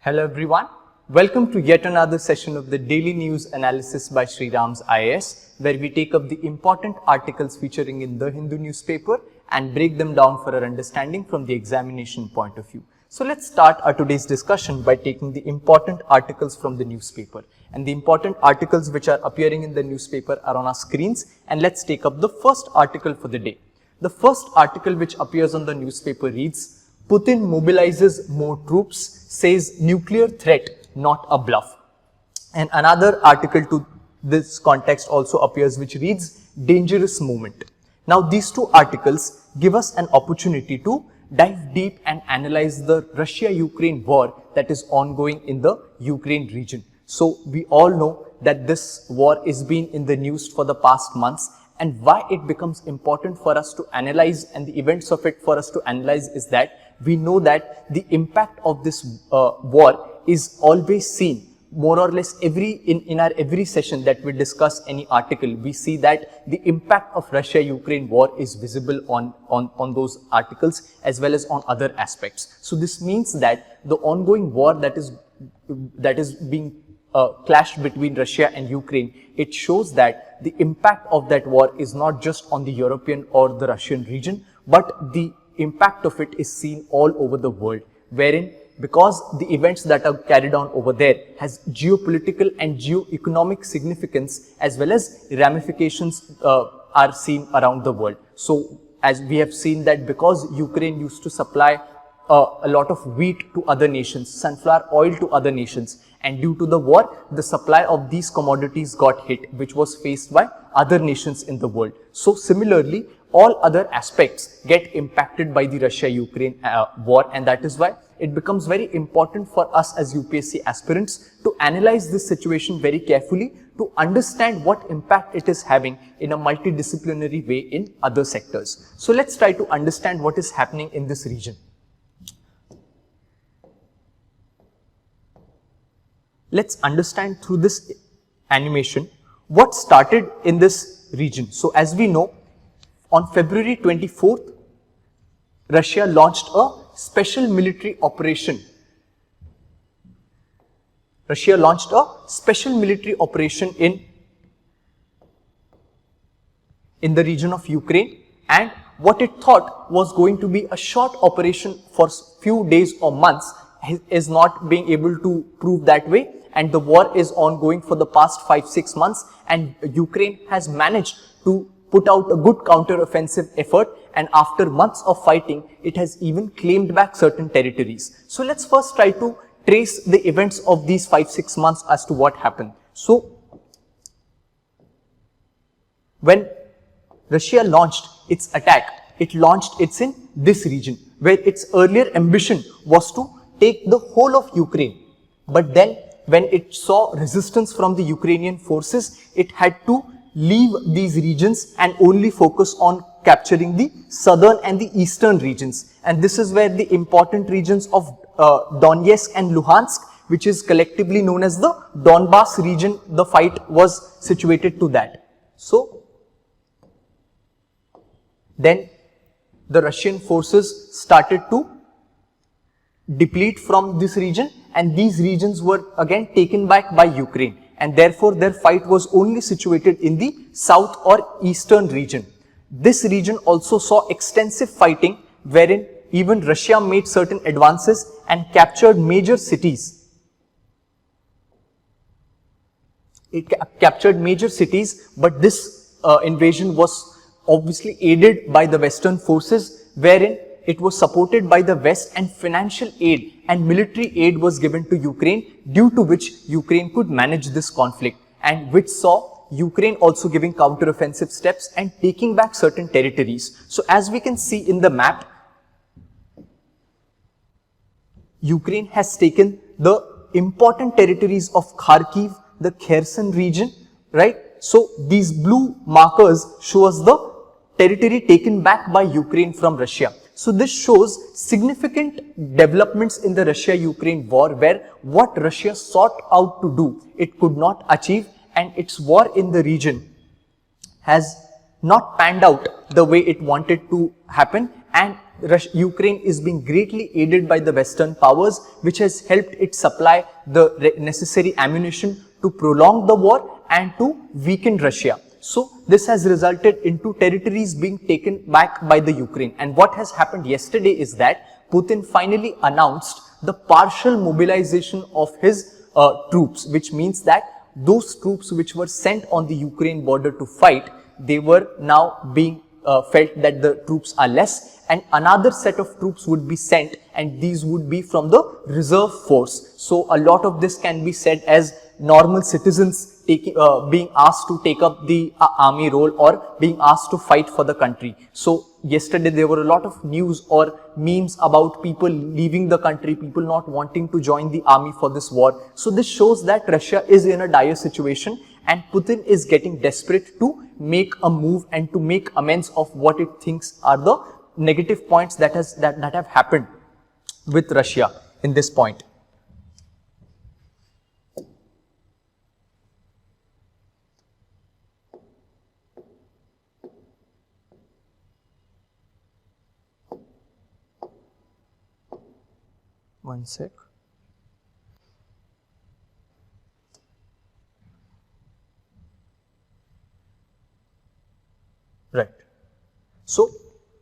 Hello everyone, welcome to yet another session of the daily news analysis by SRIRAM'S IAS, where we take up the important articles featuring in the Hindu newspaper and break them down for our understanding from the examination point of view. So let's start our today's discussion by taking the important articles from the newspaper. And the important articles which are appearing in the newspaper are on our screens, and let's take up the first article for the day. The first article which appears on the newspaper reads, Putin mobilizes more troops, says nuclear threat, not a bluff. And another article to this context also appears which reads, dangerous moment. Now these two articles give us an opportunity to dive deep and analyze the Russia-Ukraine war that is ongoing in the Ukraine region. So we all know that this war is being in the news for the past months, and why it becomes important for us to analyze and the events of it for us to analyze is that we know that the impact of this war is always seen more or less in our every session that we discuss any article. We see that the impact of Russia-Ukraine war is visible on those articles as well as on other aspects. So this means that the ongoing war that is being clashed between Russia and Ukraine, it shows that the impact of that war is not just on the European or the Russian region, but the impact of it is seen all over the world, wherein because the events that are carried on over there has geopolitical and geo-economic significance as well as ramifications are seen around the world. So as we have seen that because Ukraine used to supply a lot of wheat to other nations, sunflower oil to other nations, and due to the war, the supply of these commodities got hit, which was faced by other nations in the world. So similarly, all other aspects get impacted by the Russia-Ukraine war, and that is why it becomes very important for us as UPSC aspirants to analyze this situation very carefully to understand what impact it is having in a multidisciplinary way in other sectors. So let's try to understand what is happening in this region. Let's understand through this animation what started in this region. So as we know, on February 24th, Russia launched a special military operation. Russia launched a special military operation in the region of Ukraine, and what it thought was going to be a short operation for few days or months is not being able to prove that way, and the war is ongoing for the past 5-6 months, and Ukraine has managed to put out a good counter-offensive effort, and after months of fighting, it has even claimed back certain territories. So let's first try to trace the events of these 5-6 months as to what happened. So when Russia launched its attack, it launched it in this region, where its earlier ambition was to take the whole of Ukraine. But then when it saw resistance from the Ukrainian forces, it had to leave these regions and only focus on capturing the southern and the eastern regions. And this is where the important regions of Donetsk and Luhansk, which is collectively known as the Donbas region, the fight was situated to that. So then the Russian forces started to deplete from this region, and these regions were again taken back by Ukraine, and therefore their fight was only situated in the south or eastern region. This region also saw extensive fighting, wherein even Russia made certain advances and captured major cities. It captured major cities, but this invasion was obviously aided by the Western forces, wherein it was supported by the West, and financial aid and military aid was given to Ukraine, due to which Ukraine could manage this conflict, and which saw Ukraine also giving counter-offensive steps and taking back certain territories. So as we can see in the map, Ukraine has taken the important territories of Kharkiv, the Kherson region, right? So these blue markers show us the territory taken back by Ukraine from Russia. So this shows significant developments in the Russia-Ukraine war, where what Russia sought out to do, it could not achieve, and its war in the region has not panned out the way it wanted to happen, and Ukraine is being greatly aided by the Western powers, which has helped it supply the necessary ammunition to prolong the war and to weaken Russia. So this has resulted into territories being taken back by the Ukraine. And what has happened yesterday is that Putin finally announced the partial mobilization of his troops, which means that those troops which were sent on the Ukraine border to fight, they were now being felt that the troops are less, and another set of troops would be sent, and these would be from the reserve force. So a lot of this can be said as normal citizens being asked to take up the army role or being asked to fight for the country. So yesterday there were a lot of news or memes about people leaving the country, people not wanting to join the army for this war. So this shows that Russia is in a dire situation, and Putin is getting desperate to make a move and to make amends of what it thinks are the negative points that have happened with Russia in this point. One sec. Right. So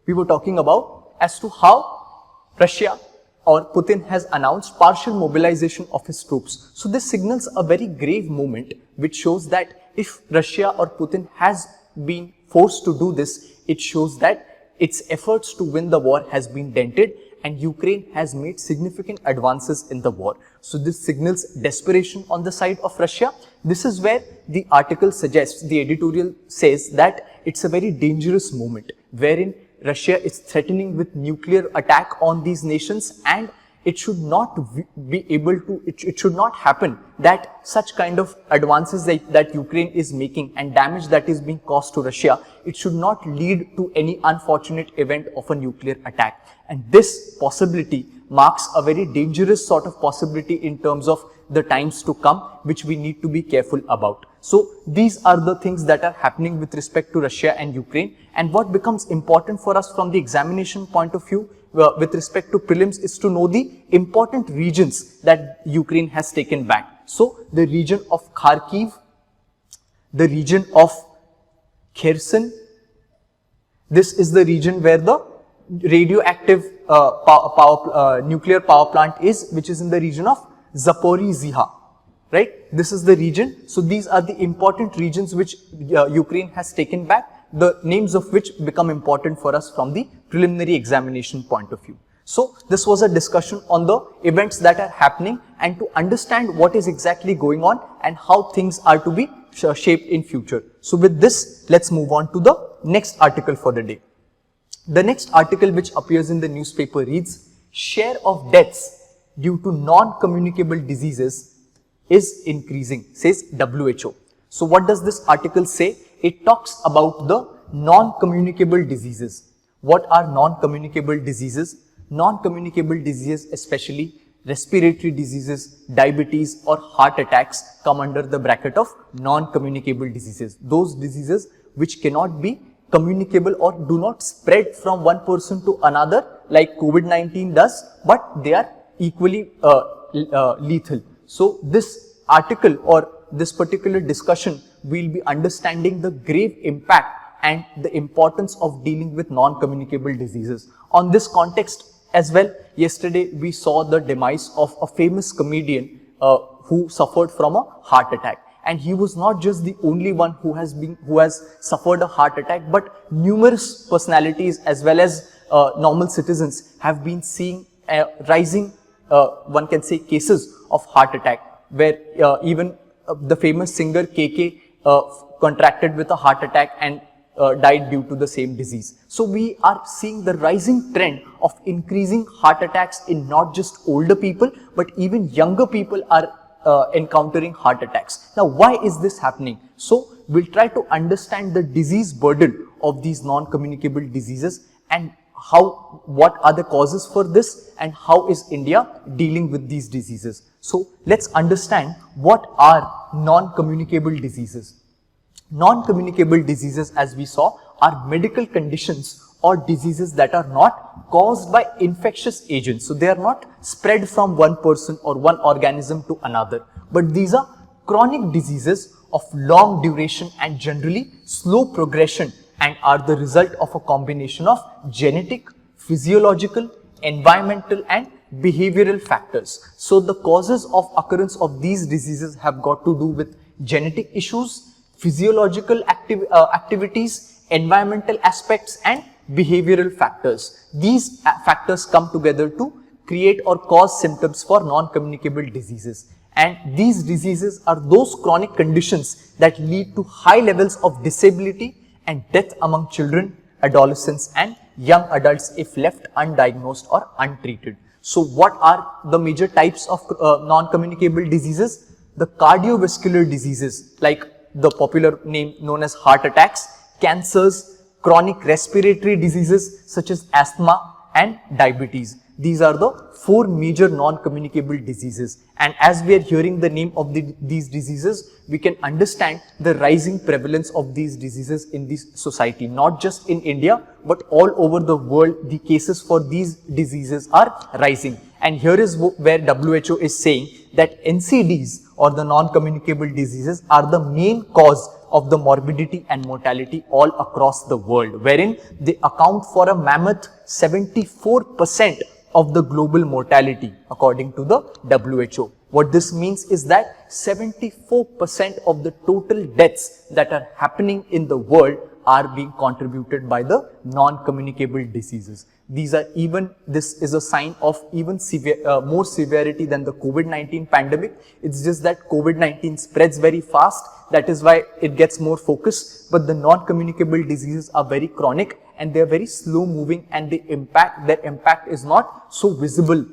we were talking about as to how Russia or Putin has announced partial mobilization of his troops. So this signals a very grave moment, which shows that if Russia or Putin has been forced to do this, it shows that its efforts to win the war has been dented, and Ukraine has made significant advances in the war. So this signals desperation on the side of Russia. This is where the article suggests, the editorial says that it's a very dangerous moment wherein Russia is threatening with nuclear attack on these nations, and it should not be able to, it should not happen that such kind of advances that Ukraine is making and damage that is being caused to Russia, it should not lead to any unfortunate event of a nuclear attack. And this possibility marks a very dangerous sort of possibility in terms of the times to come, which we need to be careful about. So these are the things that are happening with respect to Russia and Ukraine. And what becomes important for us from the examination point of view with respect to prelims is to know the important regions that Ukraine has taken back. So the region of Kharkiv, the region of Kherson, this is the region where the radioactive nuclear power plant is, which is in the region of Zaporizhzhia, right? This is the region. So these are the important regions which Ukraine has taken back, the names of which become important for us from the preliminary examination point of view. So this was a discussion on the events that are happening and to understand what is exactly going on and how things are to be shaped in future. So with this, let's move on to the next article for the day. The next article which appears in the newspaper reads, share of deaths due to non-communicable diseases is increasing, says WHO. So what does this article say? It talks about the non-communicable diseases. What are non-communicable diseases? Non-communicable diseases, especially respiratory diseases, diabetes or heart attacks, come under the bracket of non-communicable diseases. Those diseases which cannot be communicable or do not spread from one person to another like COVID-19 does, but they are equally lethal. So this article or this particular discussion will be understanding the grave impact and the importance of dealing with non-communicable diseases. On this context as well, yesterday we saw the demise of a famous comedian who suffered from a heart attack. And he was not just the only one who has suffered a heart attack, but numerous personalities as well as normal citizens have been seeing rising, one can say, cases of heart attack, where even the famous singer KK contracted with a heart attack and died due to the same disease. So we are seeing the rising trend of increasing heart attacks in not just older people, but even younger people are encountering heart attacks. Now, why is this happening? So we'll try to understand the disease burden of these non-communicable diseases and what are the causes for this and how is India dealing with these diseases. So let's understand what are non-communicable diseases. Non-communicable diseases, as we saw, are medical conditions or diseases that are not caused by infectious agents. So they are not spread from one person or one organism to another, but these are chronic diseases of long duration and generally slow progression, and are the result of a combination of genetic, physiological, environmental and behavioral factors. So the causes of occurrence of these diseases have got to do with genetic issues, physiological activities, environmental aspects and behavioral factors. These factors come together to create or cause symptoms for non-communicable diseases. And these diseases are those chronic conditions that lead to high levels of disability and death among children, adolescents and young adults if left undiagnosed or untreated. So what are the major types of non-communicable diseases? The cardiovascular diseases, like the popular name known as heart attacks, cancers, chronic respiratory diseases such as asthma and diabetes. These are the 4 major non-communicable diseases, and as we are hearing the name of these diseases, we can understand the rising prevalence of these diseases in this society. Not just in India, but all over the world, the cases for these diseases are rising. And here is where WHO is saying that NCDs, or the non-communicable diseases, are the main cause of the morbidity and mortality all across the world, wherein they account for a mammoth 74% of the global mortality according to the WHO. What this means is that 74% of the total deaths that are happening in the world are being contributed by the non-communicable diseases. This is a sign of even more severity than the COVID-19 pandemic. It's just that COVID-19 spreads very fast. That is why it gets more focus. But the non-communicable diseases are very chronic and they are very slow moving, and their impact is not so visible.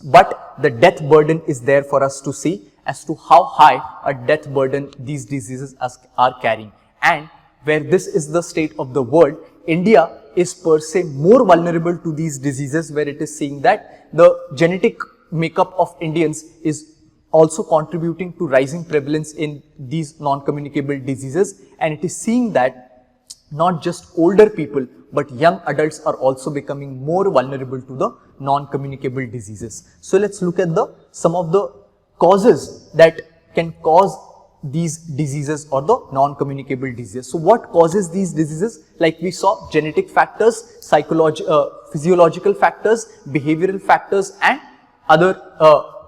But the death burden is there for us to see as to how high a death burden these diseases are carrying. And where this is the state of the world, India is per se more vulnerable to these diseases, where it is saying that the genetic makeup of Indians is also contributing to rising prevalence in these non-communicable diseases, and it is seeing that not just older people but young adults are also becoming more vulnerable to the non-communicable diseases. So let's look at some of the causes that can cause these diseases or the non-communicable diseases. So what causes these diseases? Like we saw, genetic factors, physiological factors, behavioral factors and other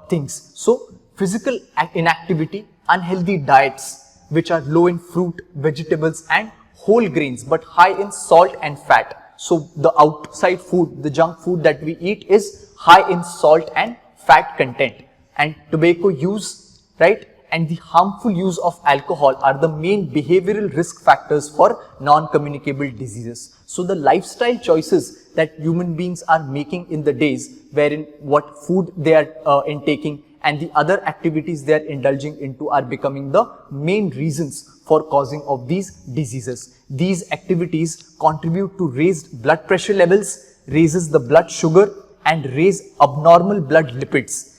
things. So physical inactivity, unhealthy diets which are low in fruit, vegetables and whole grains but high in salt and fat. So the outside food, the junk food that we eat is high in salt and fat content. And tobacco use, right, and the harmful use of alcohol are the main behavioral risk factors for non-communicable diseases. So the lifestyle choices that human beings are making in the days, wherein what food they are intaking and the other activities they are indulging into, are becoming the main reasons for causing of these diseases. These activities contribute to raised blood pressure levels, raises the blood sugar and raise abnormal blood lipids.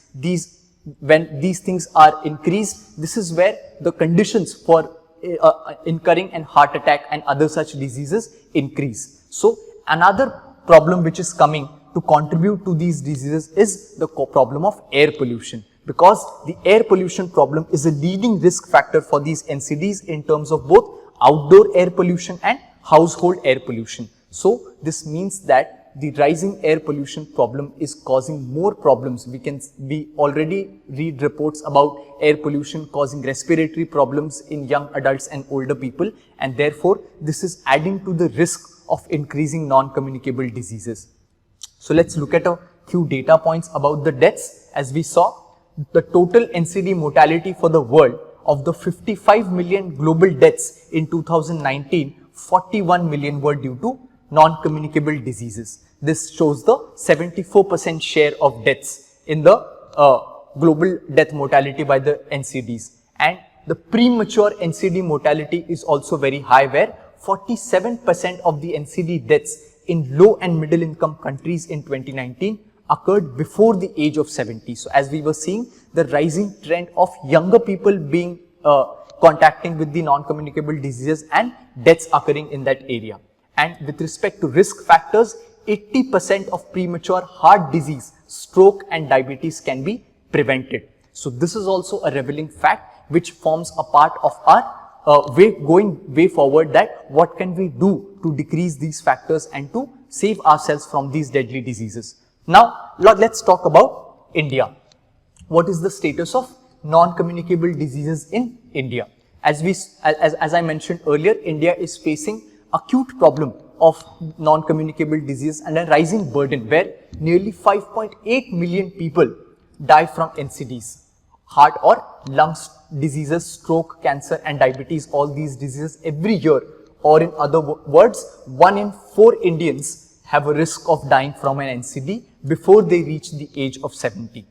When these things are increased, this is where the conditions for incurring an heart attack and other such diseases increase. So another problem which is coming to contribute to these diseases is the problem of air pollution, because the air pollution problem is a leading risk factor for these NCDs in terms of both outdoor air pollution and household air pollution. So this means that the rising air pollution problem is causing more problems. We already read reports about air pollution causing respiratory problems in young adults and older people, and therefore this is adding to the risk of increasing non-communicable diseases. So let's look at a few data points about the deaths. As we saw, the total NCD mortality for the world, of the 55 million global deaths in 2019, 41 million were due to non-communicable diseases. This shows the 74% share of deaths in the global death mortality by the NCDs. And the premature NCD mortality is also very high, where 47% of the NCD deaths in low and middle income countries in 2019 occurred before the age of 70. So as we were seeing, the rising trend of younger people being contacting with the non-communicable diseases and deaths occurring in that area. And with respect to risk factors, 80% of premature heart disease, stroke and diabetes can be prevented. So this is also a revealing fact which forms a part of our way forward, that what can we do to decrease these factors and to save ourselves from these deadly diseases. Now let's talk about India. What is the status of non-communicable diseases in India? As I mentioned earlier, India is facing acute problem of non-communicable disease and a rising burden where nearly 5.8 million people die from NCDs, heart or lungs diseases, stroke, cancer and diabetes, all these diseases every year, or in other words, 1 in 4 Indians have a risk of dying from an NCD before they reach the age of 70.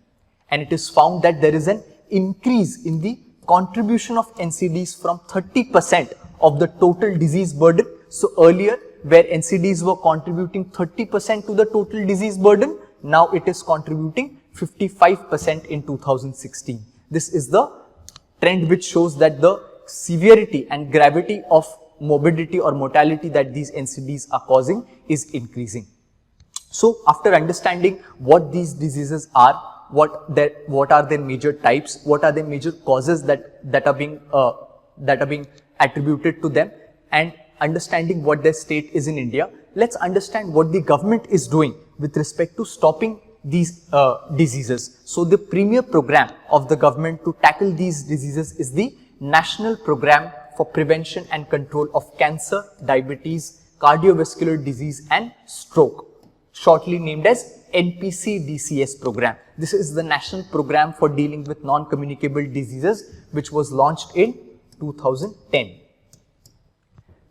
And it is found that there is an increase in the contribution of NCDs from 30% of the total disease burden. So earlier, where NCDs were contributing 30% to the total disease burden, now it is contributing 55% in 2016. This is the trend which shows that the severity and gravity of morbidity or mortality that these NCDs are causing is increasing. So after understanding what these diseases are, what are their major types, what are the major causes that are being attributed to them, and understanding what their state is in India, let's understand what the government is doing with respect to stopping these diseases. So the premier program of the government to tackle these diseases is the National Program for Prevention and Control of Cancer, Diabetes, Cardiovascular Disease and Stroke, shortly named as NPCDCS program. This is the national program for dealing with non-communicable diseases, which was launched in 2010.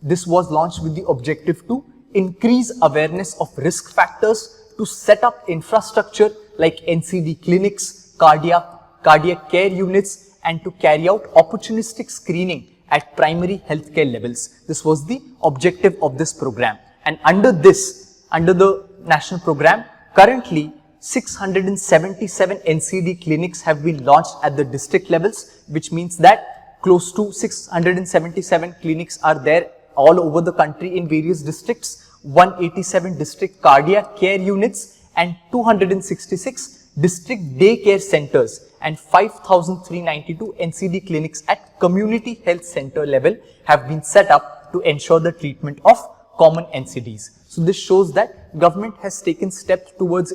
This was launched with the objective to increase awareness of risk factors, to set up infrastructure like NCD clinics, cardiac care units, and to carry out opportunistic screening at primary healthcare levels. This was the objective of this program. And under the national program, currently 677 NCD clinics have been launched at the district levels, which means that close to 677 clinics are there all over the country in various districts, 187 district cardiac care units and 266 district daycare centers and 5,392 NCD clinics at community health center level have been set up to ensure the treatment of common NCDs. So this shows that government has taken steps towards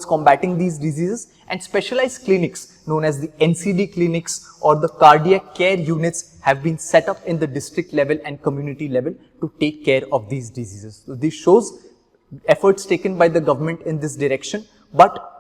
combating these diseases, and specialized clinics known as the NCD clinics or the cardiac care units have been set up in the district level and community level to take care of these diseases. So this shows efforts taken by the government in this direction, but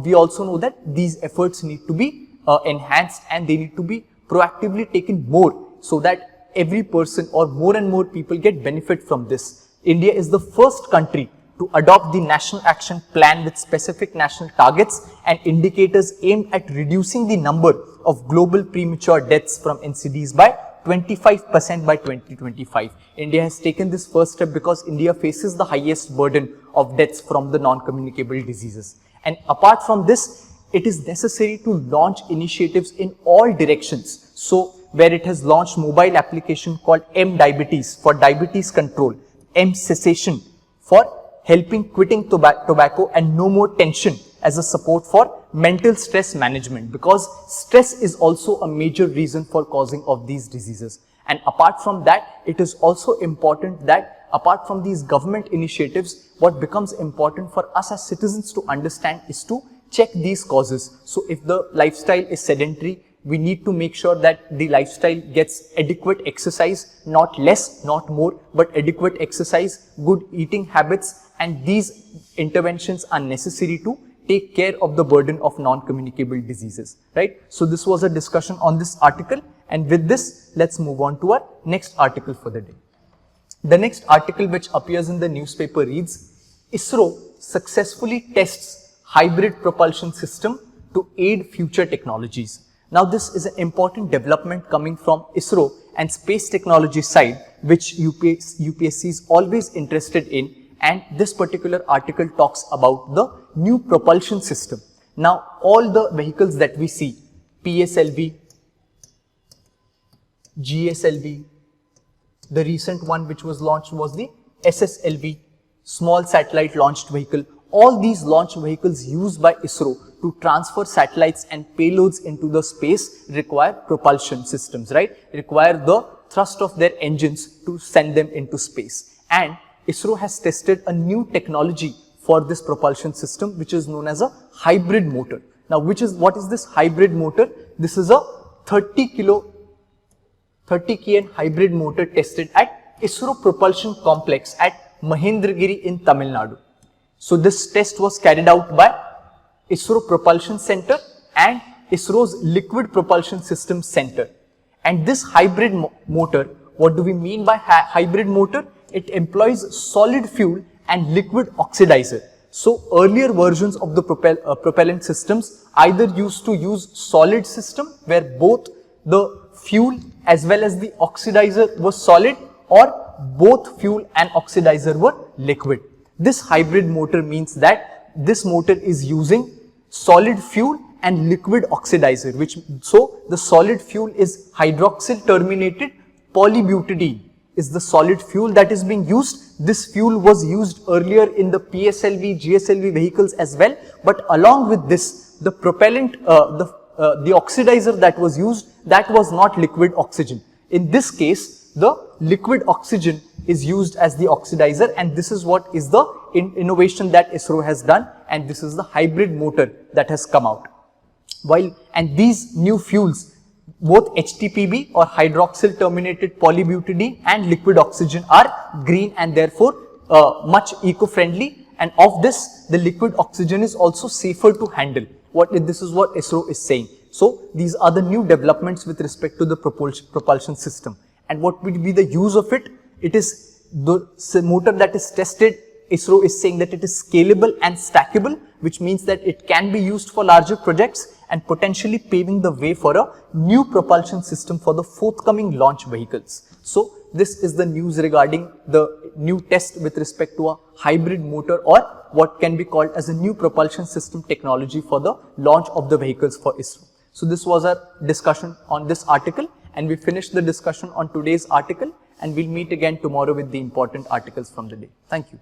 we also know that these efforts need to be enhanced and they need to be proactively taken more, so that every person or more and more people get benefit from this. India is the first country to adopt the National Action Plan with specific national targets and indicators aimed at reducing the number of global premature deaths from NCDs by 25% by 2025. India has taken this first step because India faces the highest burden of deaths from the non-communicable diseases. And apart from this, it is necessary to launch initiatives in all directions. So where it has launched mobile application called M-Diabetes for diabetes control, M-Cessation for helping quitting tobacco, and No More Tension as a support for mental stress management, because stress is also a major reason for causing of these diseases. And apart from that, it is also important that apart from these government initiatives, what becomes important for us as citizens to understand is to check these causes. So if the lifestyle is sedentary, we need to make sure that the lifestyle gets adequate exercise, not less, not more, but adequate exercise, good eating habits, and these interventions are necessary to take care of the burden of non-communicable diseases, right? So this was a discussion on this article, and with this, let's move on to our next article for the day. The next article which appears in the newspaper reads, ISRO successfully tests hybrid propulsion system to aid future technologies. Now this is an important development coming from ISRO and space technology side, which UPSC is always interested in, and this particular article talks about the new propulsion system. Now all the vehicles that we see, PSLV, GSLV, The recent one which was launched was the SSLV, Small Satellite Launched Vehicle. All these launch vehicles used by ISRO to transfer satellites and payloads into the space require propulsion systems, right? Require the thrust of their engines to send them into space. And ISRO has tested a new technology for this propulsion system, which is known as a hybrid motor. Now, what is this hybrid motor? This is a 30 kN hybrid motor tested at ISRO Propulsion Complex at Mahendragiri in Tamil Nadu. So, this test was carried out by ISRO Propulsion Center and ISRO's Liquid Propulsion Systems Center. And this hybrid motor, what do we mean by hybrid motor? It employs solid fuel and liquid oxidizer. So, earlier versions of the propellant systems either used to use solid system where both the fuel as well as the oxidizer was solid, or both fuel and oxidizer were liquid. This hybrid motor means that this motor is using solid fuel and liquid oxidizer, so the solid fuel is hydroxyl terminated polybutadiene is the solid fuel that is being used. This fuel was used earlier in the PSLV, GSLV vehicles as well, but along with this, the propellant, the oxidizer that was used, that was not liquid oxygen. In this case, the liquid oxygen is used as the oxidizer, and this is what is the innovation that ISRO has done, and this is the hybrid motor that has come out. And these new fuels, both HTPB or hydroxyl terminated polybutadiene and liquid oxygen, are green and therefore much eco-friendly, and of this the liquid oxygen is also safer to handle. This is what ISRO is saying. So, these are the new developments with respect to the propulsion system. And what would be the use of it? It is the motor that is tested. ISRO is saying that it is scalable and stackable, which means that it can be used for larger projects and potentially paving the way for a new propulsion system for the forthcoming launch vehicles. So, this is the news regarding the new test with respect to a hybrid motor, or what can be called as a new propulsion system technology for the launch of the vehicles for ISRO. So, this was our discussion on this article, and we finished the discussion on today's article, and we'll meet again tomorrow with the important articles from the day. Thank you.